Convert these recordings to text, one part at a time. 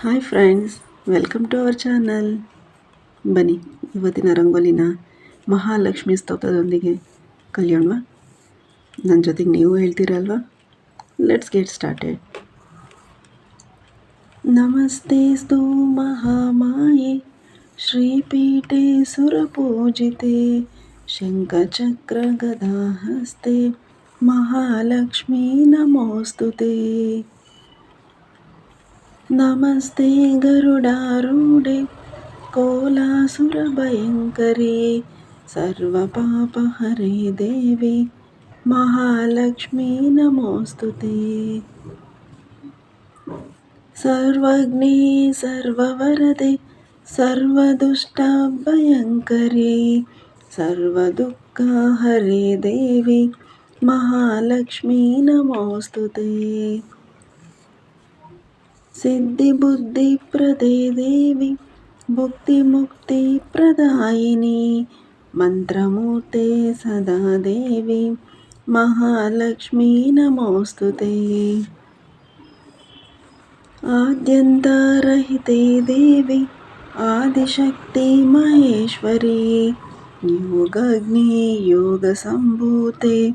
Hi friends, welcome to our channel. ಬನ್ನಿ, ಇವತ್ತಿನ ರಂಗೋಲಿನ ಮಹಾಲಕ್ಷ್ಮಿ ಸ್ತೋತ್ರದೊಂದಿಗೆ ಕಲಿಯೋಣವಾ? ನನ್ನ ಜೊತೆಗೆ ನೀವು ಹೇಳ್ತೀರಲ್ವಾ? Let's get started. ನಮಸ್ತೆಸ್ತು ಮಹಾಮಾಯೆ ಶ್ರೀಪೀಠೆ ಸುರಪೂಜಿತೆ ಶಂಖಚಕ್ರ ಗದಾಹಸ್ತೆ ಮಹಾಲಕ್ಷ್ಮೀ ನಮೋಸ್ತುತೆ. नमस्ते गरुडारूढे कोलासुरभयङ्करी सर्वपापहरे देवी महालक्ष्मी नमोस्तुते. सर्वज्ञे सर्ववरदे सर्वदुष्टभयङ्करी सर्वदुःखहरे देवी महालक्ष्मी नमोस्तुते. सिद्धिबुद्धिप्रदे देवी भुक्तिमुक्तिप्रदायिनी मन्त्रमूर्ते सदा देवी महालक्ष्मी नमोस्तुते. आद्यन्तरहिते देवी आदिशक्ति महेश्वरी योगग्नि योगसम्भूते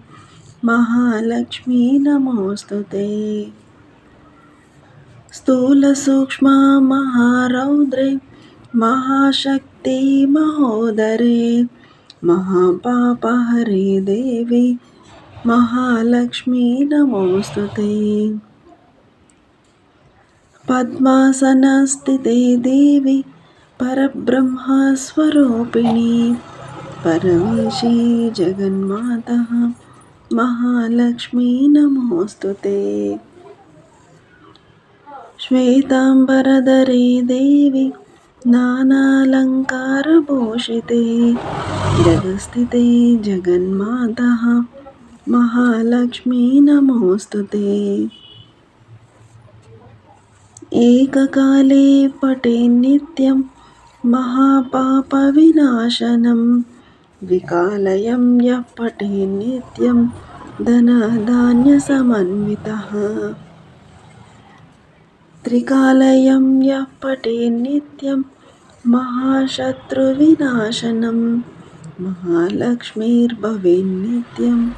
महालक्ष्मी नमोस्तुते. स्थूलसूक्ष्म महारौद्रे महाशक्ति महोदरे महापापहरे देवी महालक्ष्मी नमोस्तुते. पद्मासनस्थिते देवी परब्रह्मस्वरूपिणी परमेशी जगन्माता महालक्ष्मी नमोस्तुते. श्वेतांबरधरे देवी नानालङ्कारभूषिते जगस्थिते जगन्माता महालक्ष्मी नमोस्तुते. एककाले पठे नित्यं महापापविनाशनं विकालयं यः पठे नित्यं धनधान्यसमन्वितः. त्रिकालयं यः पठे नित्यं महाशत्रुविनाशनं महालक्ष्मीर्भवेन्नित्यं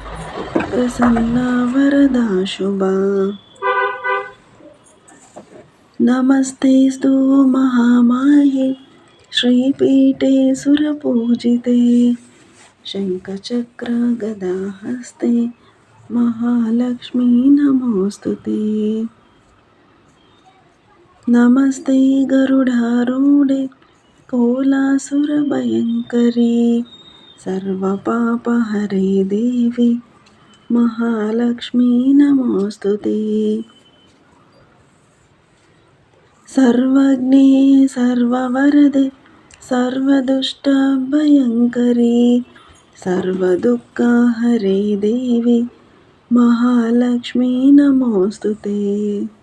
प्रसन्ना वरदा शुभा. नमस्तेस्तु महामाये श्रीपीठे सुरपूजिते शङ्खचक्र गदाहस्ते महालक्ष्मी नमोस्तुते. नमस्ते गरुडारूढे कोलासुरभयङ्करी सर्वपापहरे देवी महालक्ष्मी नमोस्तुते. सर्वज्ञे सर्ववरदे सर्वदुष्टभयङ्करी सर्वदुःखहरे देवी महालक्ष्मी नमोस्तुते.